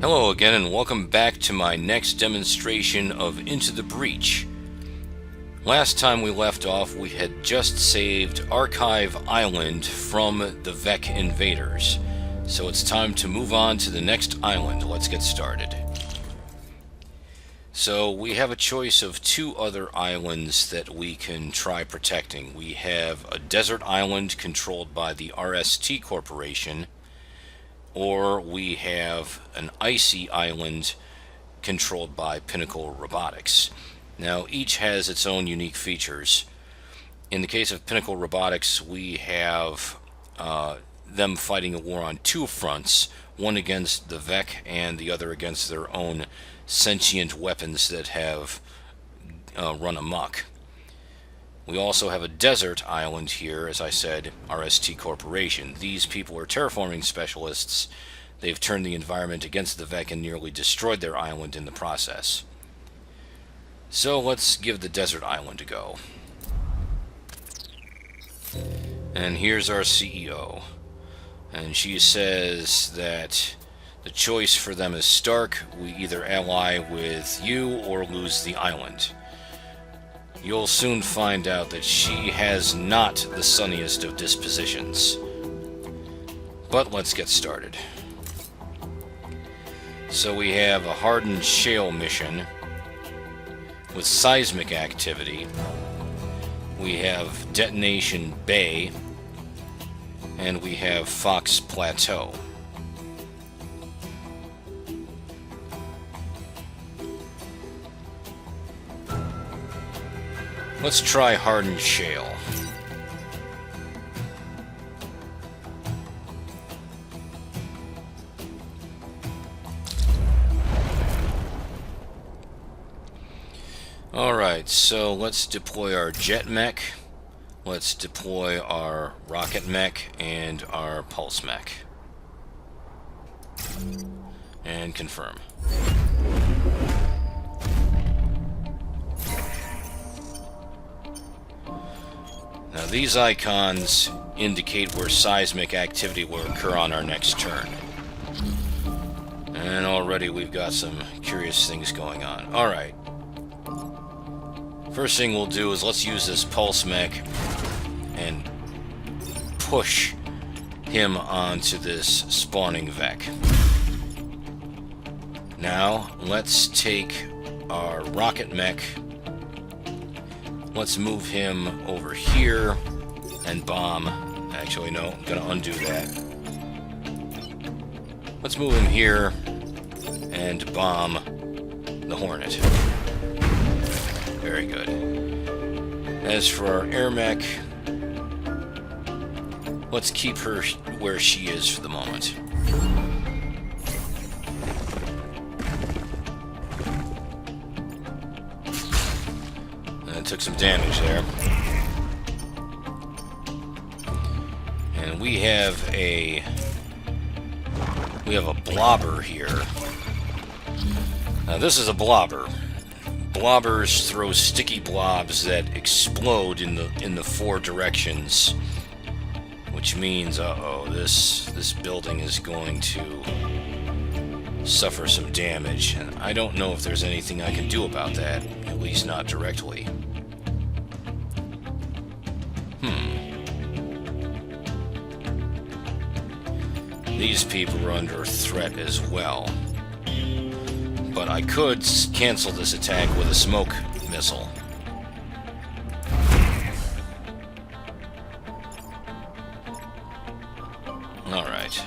Hello again and welcome back to my next demonstration of Into the Breach. Last time we left off, we had just saved Archive Island from the Vec invaders. So it's time to move on to the next island. Let's get started. So we have a choice of two other islands that we can try protecting. We have a desert island controlled by the RST Corporation, or we have an icy island controlled by Pinnacle Robotics. Now, each has its own unique features. In the case of Pinnacle Robotics, we have them fighting a war on two fronts, one against the Vec and the other against their own sentient weapons that have run amok. We also have a desert island here, as I said, RST Corporation. These people are terraforming specialists. They've turned the environment against the Vec and nearly destroyed their island in the process. So let's give the desert island a go. And here's our CEO. And she says that the choice for them is stark. We either ally with you or lose the island. You'll soon find out that she has not the sunniest of dispositions. But let's get started. So we have a hardened shale mission with seismic activity. We have Detonation Bay, and we have Fox Plateau. Let's try hardened shale. Alright, so let's deploy our jet mech, let's deploy our rocket mech, and our pulse mech. And confirm. Now these icons indicate where seismic activity will occur on our next turn. And already we've got some curious things going on. Alright. First thing we'll do is let's use this pulse mech and push him onto this spawning Vec. Now let's take our rocket mech. Let's move him over here and bomb. Actually, no, I'm gonna undo that. Let's move him here and bomb the Hornet. Very good. As for our air mech, let's keep her where she is for the moment. Took some damage there. And we have a blobber here. Now this is a blobber. Blobbers throw sticky blobs that explode in the four directions, which means this building is going to suffer some damage, and I don't know if there's anything I can do about that, at least not directly. These people are under threat as well. But I could cancel this attack with a smoke missile. Alright.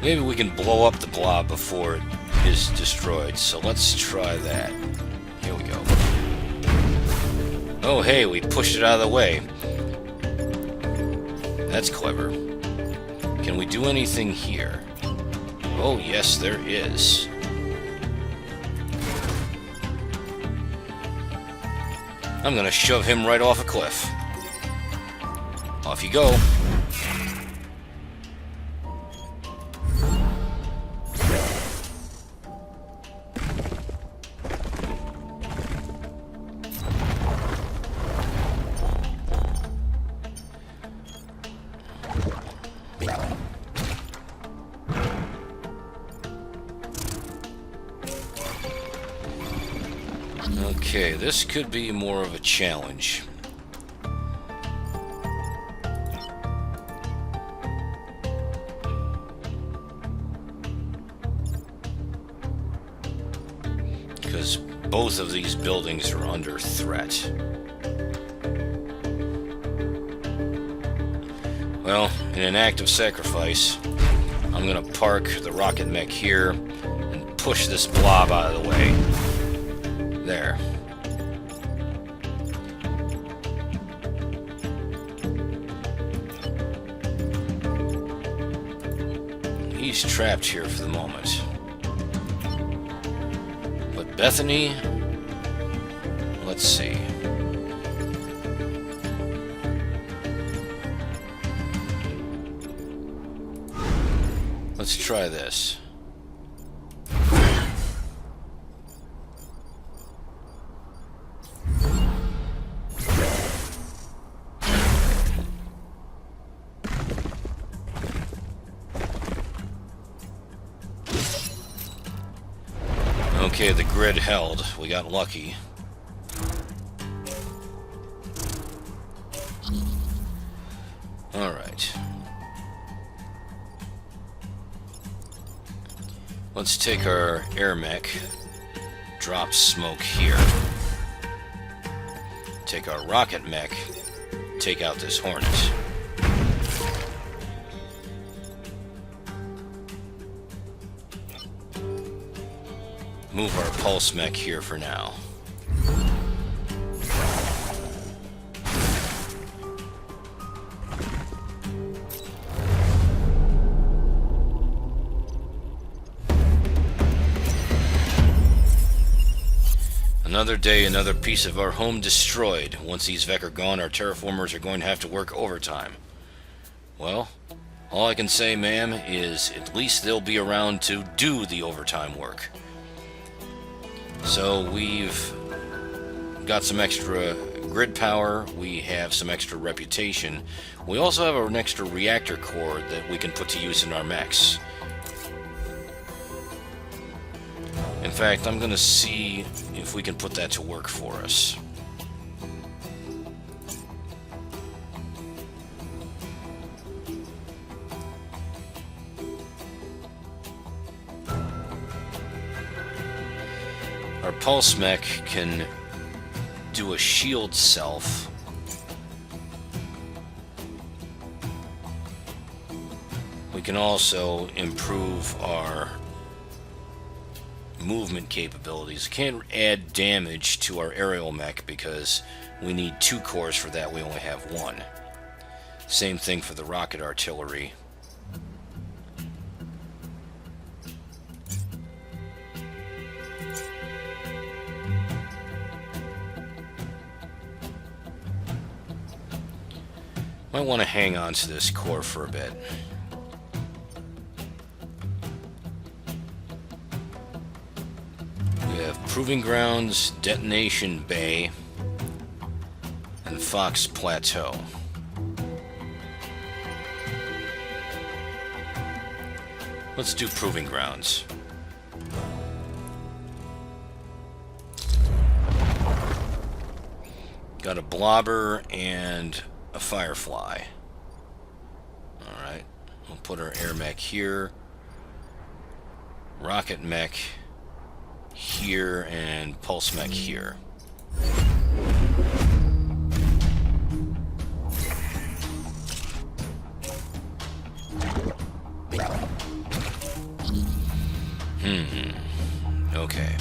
Maybe we can blow up the blob before it is destroyed, so let's try that. Here we go. Oh hey, we pushed it out of the way. That's clever. Can we do anything here? Oh yes, there is. I'm gonna shove him right off a cliff. Off you go. Okay, this could be more of a challenge. Because both of these buildings are under threat. Well, in an act of sacrifice, I'm gonna park the rocket mech here and push this blob out of the way. There. He's trapped here for the moment. But Bethany, let's see. Let's try this. Okay, the grid held. We got lucky. All right. Let's take our air mech, drop smoke here. Take our rocket mech, take out this hornet. Move our pulse mech here for now. Another day, another piece of our home destroyed. Once these Vec are gone, our terraformers are going to have to work overtime. Well, all I can say, ma'am, is at least they'll be around to do the overtime work. So we've got some extra grid power, we have some extra reputation. We also have an extra reactor core that we can put to use in our mechs. In fact, I'm going to see if we can put that to work for us. Our pulse mech can do a shield self. We can also improve our movement capabilities. Can't add damage to our aerial mech because we need 2 cores for that. We only have 1. Same thing for the rocket artillery. Might want to hang on to this core for a bit. We have Proving Grounds, Detonation Bay, and Fox Plateau. Let's do Proving Grounds. Got a blobber and a firefly. Alright, we'll put our air mech here, rocket mech here, and pulse mech here. Okay.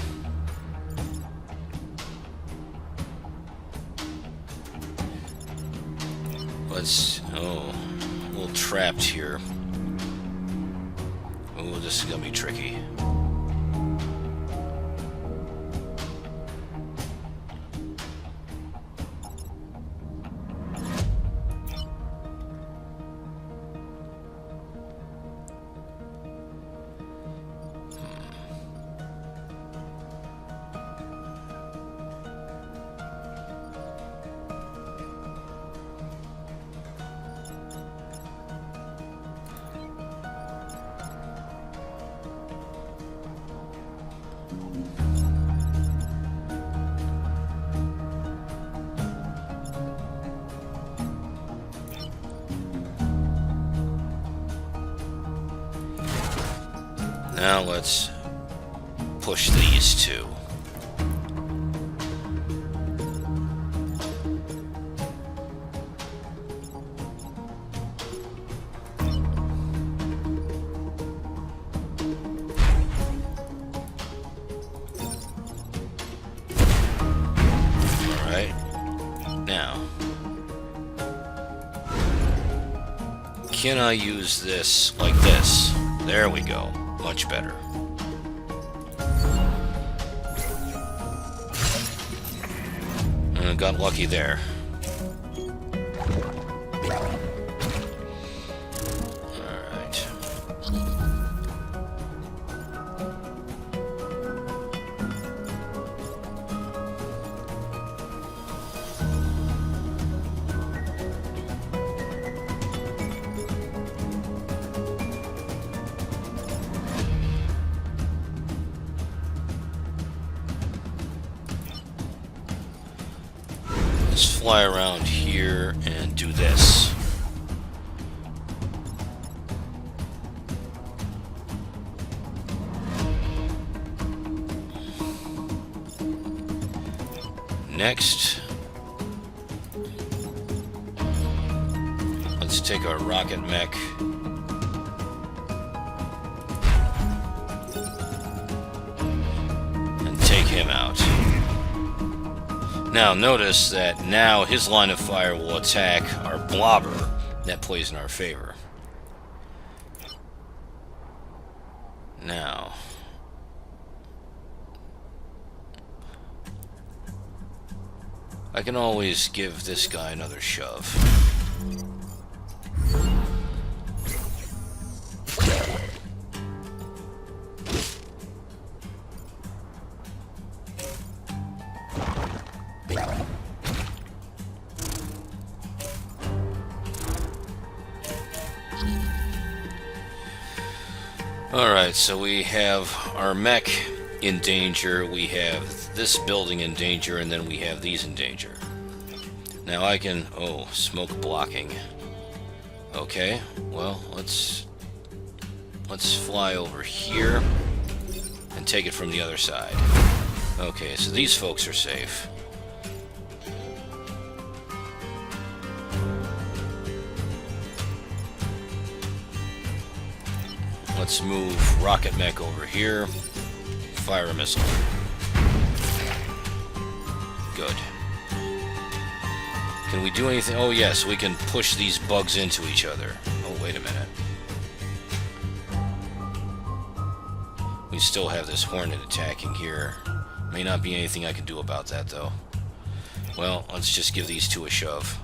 Oh, a little trapped here. Oh, this is gonna be tricky. Now let's push these two. Alright. Now, can I use this like this? There we go. Much better. Got lucky there. Alright. Let's fly around here and do this. Next, let's take our rocket mech and take him out. Now notice that now his line of fire will attack our blobber. That plays in our favor. Now, I can always give this guy another shove. Alright, so we have our mech in danger, we have this building in danger, and then we have these in danger. Now I can... oh, smoke blocking. Okay, well, let's fly over here and take it from the other side. Okay, so these folks are safe. Let's move rocket mech over here. Fire a missile. Good. Can we do anything? Oh yes, we can push these bugs into each other. Oh, wait a minute. We still have this hornet attacking here. May not be anything I can do about that, though. Well, let's just give these two a shove.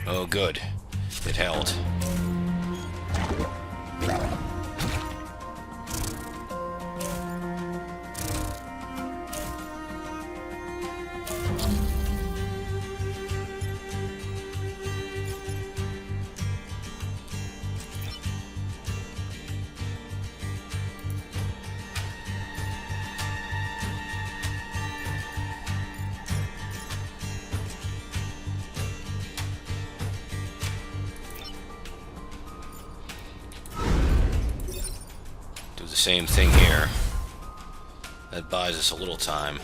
Oh, good. It held. Same thing here. That buys us a little time.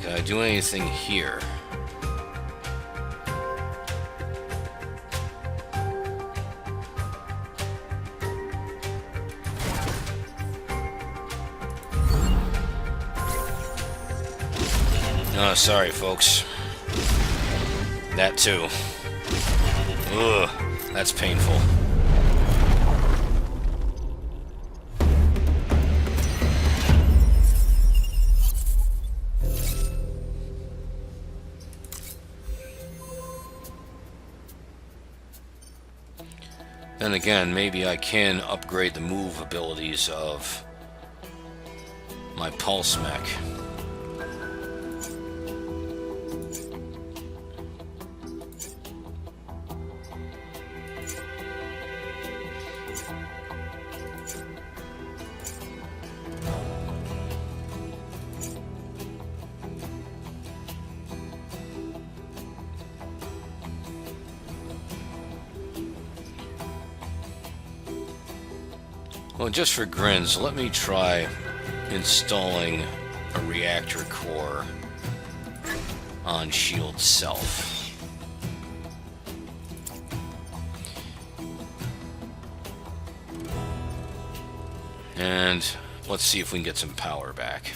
Can I do anything here? Oh, sorry, folks. That too. Ugh, that's painful. Then again, maybe I can upgrade the move abilities of my pulse mech. Well, just for grins, let me try installing a reactor core on shield self. And let's see if we can get some power back.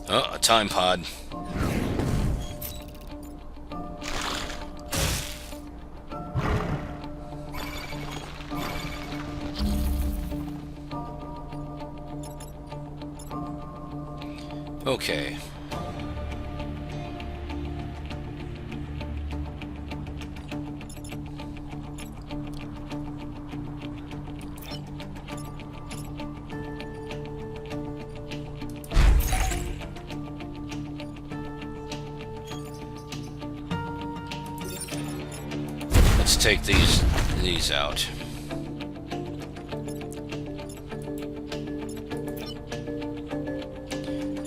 Oh, a time pod. Okay. Let's take these out.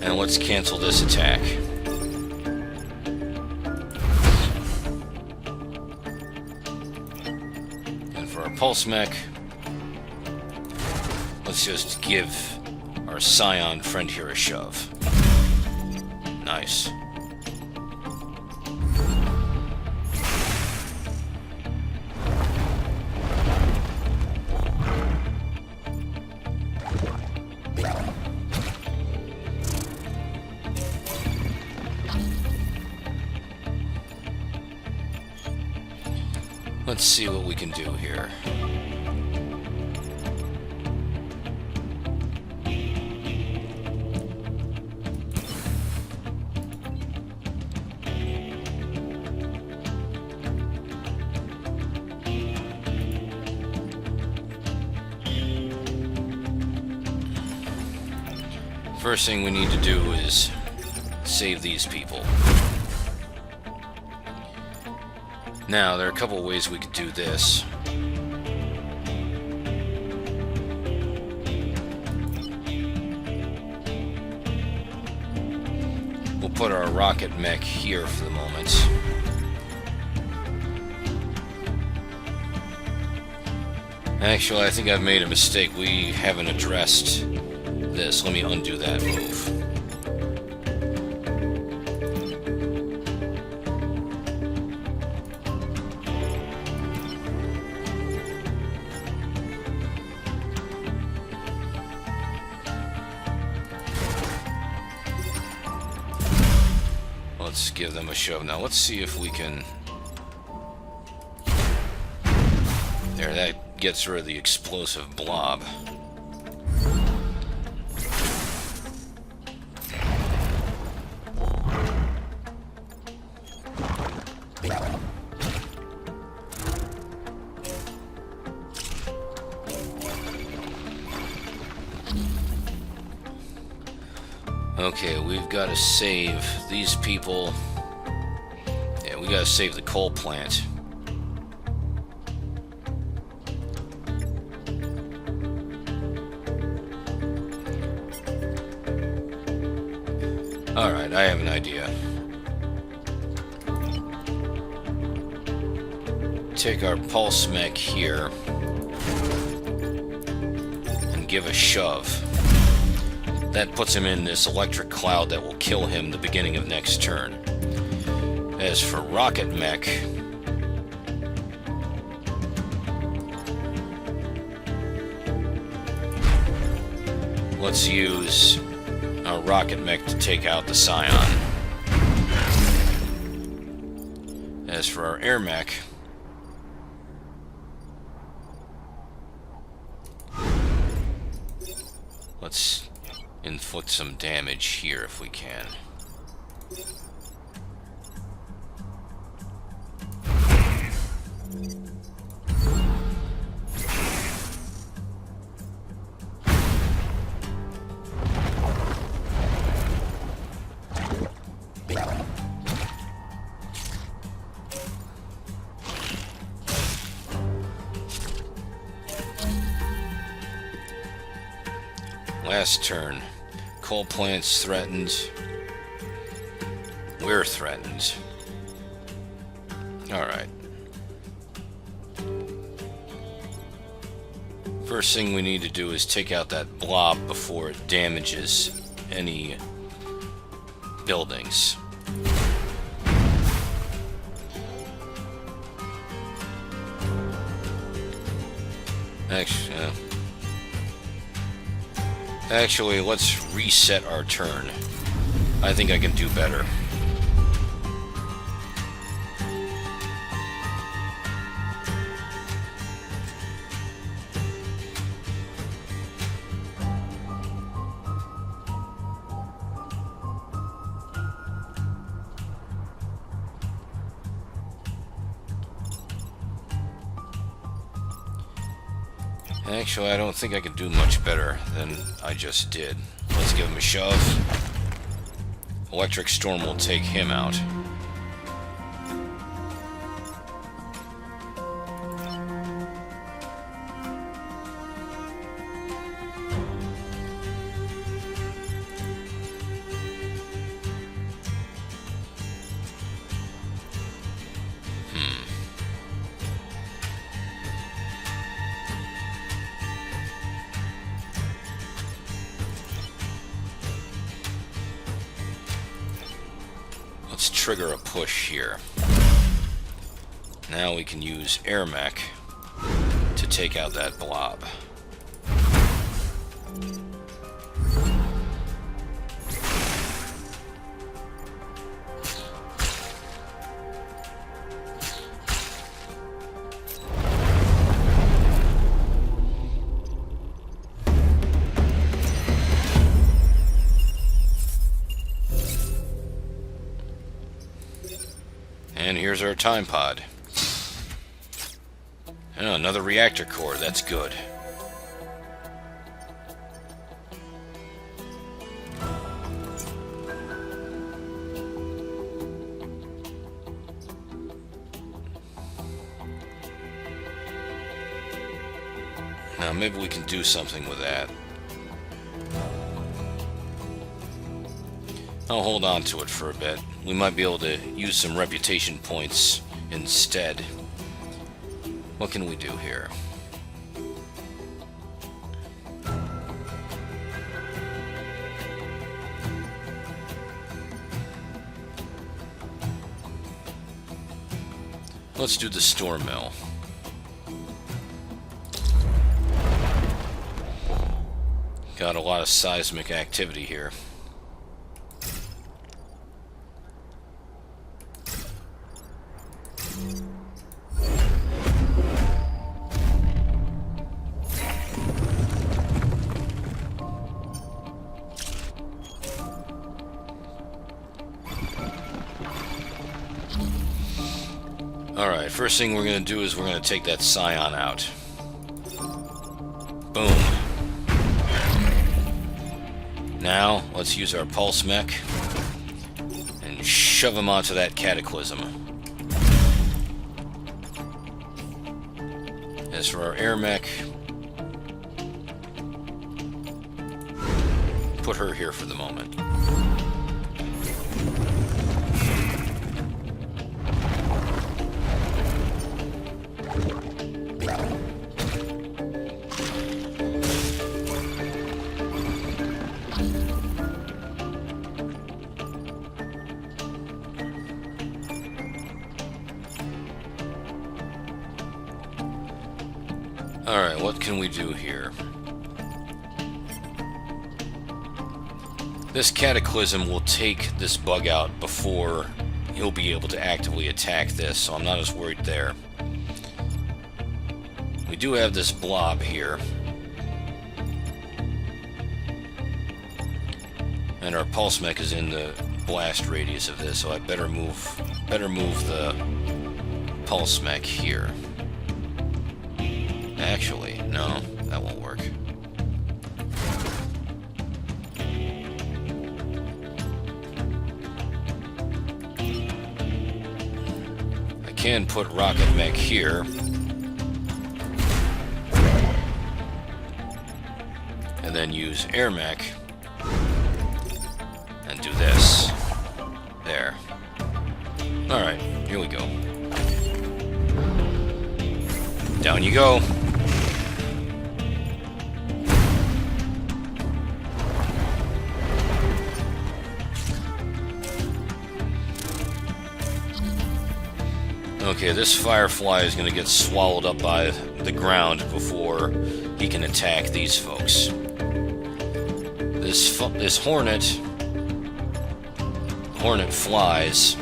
And let's cancel this attack. And for our pulse mech, let's just give our scion friend here a shove. Nice. Let's see what we can do here. First thing we need to do is save these people. Now, there are a couple of ways we could do this. We'll put our rocket mech here for the moment. Actually, I think I've made a mistake. We haven't addressed this. Let me undo that move. Let's give them a shove. Now let's see if we can... There, that gets rid of the explosive blob. Okay, we've got to save these people. Yeah, we got to save the coal plant. Alright, I have an idea. Take our pulse mech here and give a shove. That puts him in this electric cloud that will kill him the beginning of next turn. As for rocket mech, let's use our rocket mech to take out the scion. As for our air mech, Let's inflict some damage here if we can. Last turn. Coal plants threatened. We're threatened. Alright. First thing we need to do is take out that blob before it damages any buildings. Actually, let's reset our turn. I think I can do better. Actually, I don't think I can do much better than I just did. Let's give him a shove. Electric Storm will take him out. Let's trigger a push here. Now we can use Air Mech to take out that blob. And here's our time pod. Oh, another reactor core, that's good. Now maybe we can do something with that. I'll hold on to it for a bit. We might be able to use some reputation points instead. What can we do here? Let's do the storm mill. Got a lot of seismic activity here. Alright, first thing we're going to do is we're going to take that Scion out. Boom. Now, let's use our Pulse Mech and shove him onto that Cataclysm. As for our Air Mech, put her here for the moment. Alright, what can we do here? This Cataclysm will take this bug out before he'll be able to actively attack this, so I'm not as worried there. We do have this blob here. And our pulse mech is in the blast radius of this, so I better move the pulse mech here. Actually, no, that won't work. I can put rocket mech here. And then use air mech and do this. There. Alright, here we go. Down you go. Okay, this Firefly is going to get swallowed up by the ground before he can attack these folks. This Hornet flies,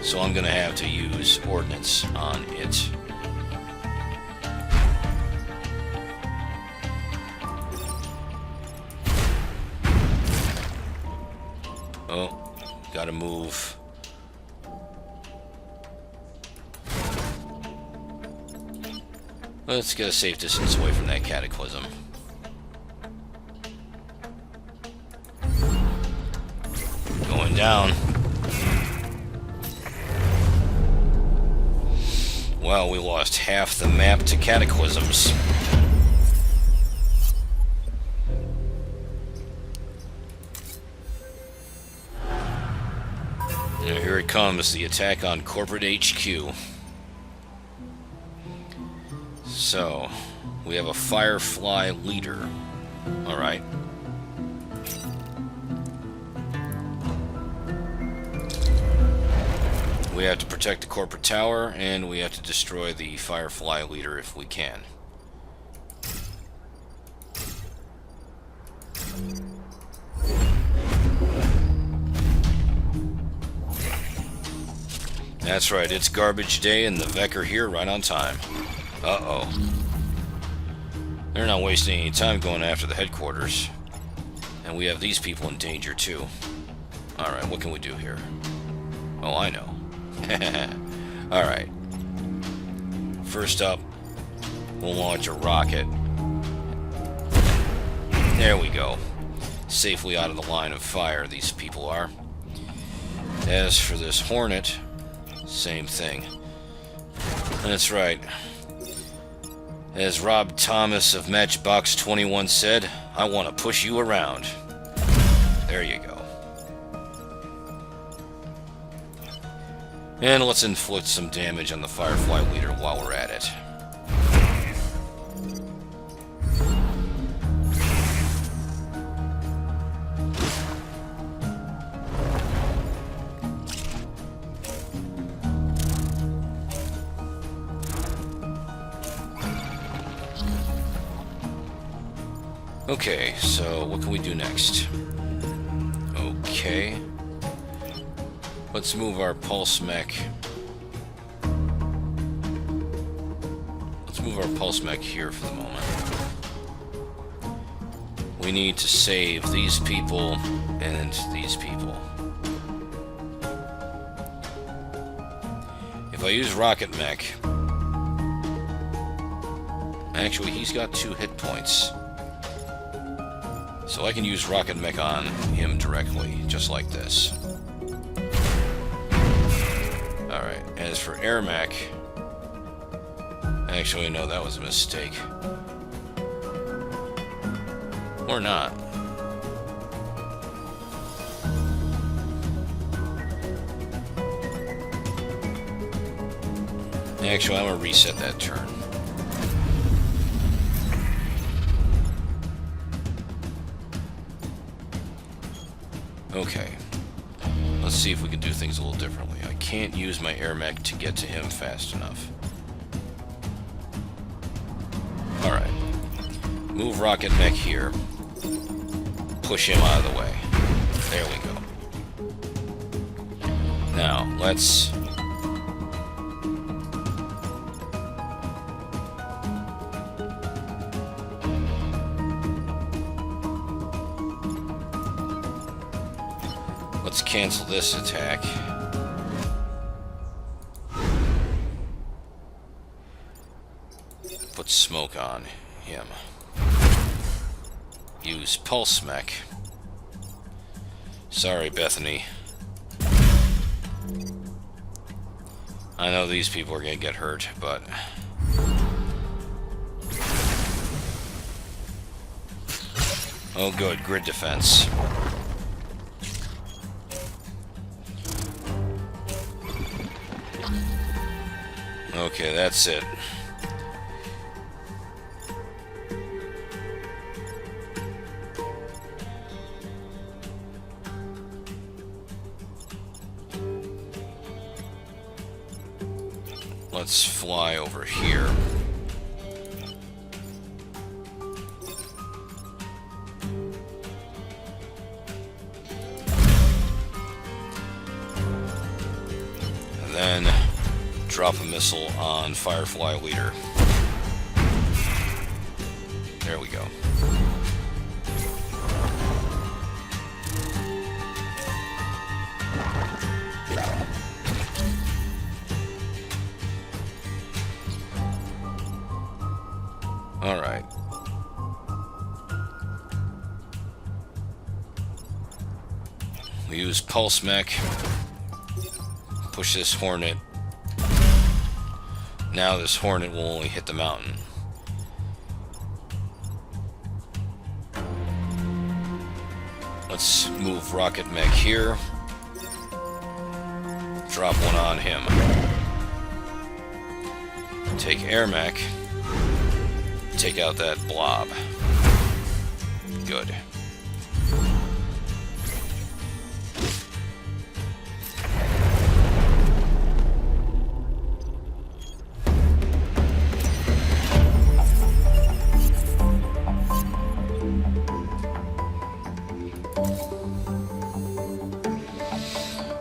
so I'm going to have to use ordnance on it. Oh, gotta move. Let's get a safe distance away from that cataclysm. Going down. Well, we lost half the map to cataclysms. Now here it comes, the attack on corporate HQ. So, we have a Firefly leader. Alright. We have to protect the corporate tower, and we have to destroy the Firefly leader if we can. That's right, it's garbage day, and the Vec are here right on time. Uh-oh. They're not wasting any time going after the headquarters. And we have these people in danger, too. Alright, what can we do here? Oh, I know. Alright. First up, we'll launch a rocket. There we go. Safely out of the line of fire, these people are. As for this Hornet, same thing. That's right. As Rob Thomas of Matchbox 21 said, I want to push you around. There you go. And let's inflict some damage on the Firefly leader while we're at it. Okay, so what can we do next? Okay. Let's move our pulse mech. Let's move our pulse mech here for the moment. We need to save these people and these people. If I use rocket mech... Actually, he's got 2 hit points. So I can use rocket mech on him directly, just like this. Alright, as for air mech... Actually, no, that was a mistake. Or not. Actually, I'm going to reset that turn. Okay. Let's see if we can do things a little differently. I can't use my air mech to get to him fast enough. Alright. Move rocket mech here. Push him out of the way. There we go. Now, let's... let's cancel this attack. Put smoke on him. Use pulse mech. Sorry, Bethany. I know these people are gonna get hurt, but... Oh good, grid defense. Okay, that's it. Let's fly over here. And then drop a missile on Firefly Leader. There we go. Alright. We use pulse mech. Push this Hornet. Now this Hornet will only hit the mountain. Let's move Rocket Mech here. Drop one on him. Take Air Mech. Take out that blob. Good.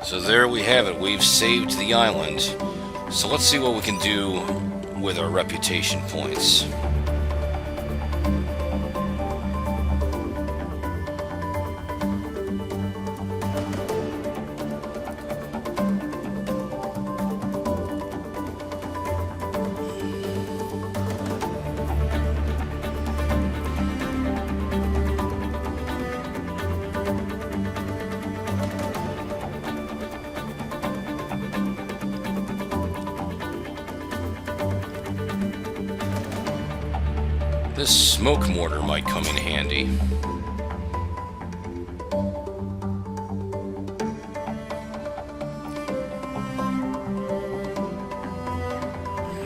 So there we have it. We've saved the island. So let's see what we can do with our reputation points. This smoke mortar might come in handy.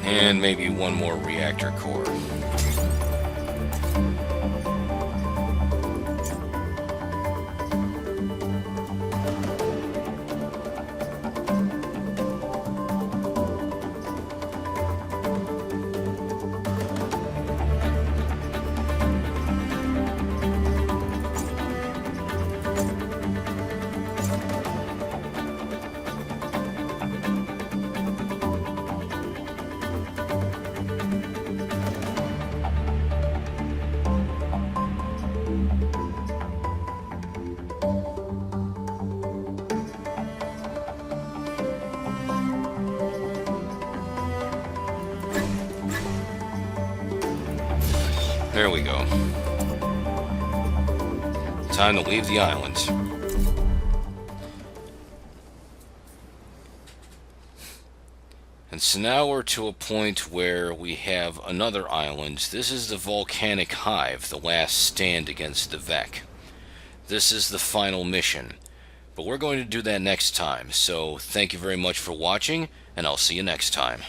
And maybe one more reactor core. There we go. Time to leave the island. And so now we're to a point where we have another island. This is the volcanic hive, the last stand against the Vec. This is the final mission. But we're going to do that next time. So thank you very much for watching, and I'll see you next time.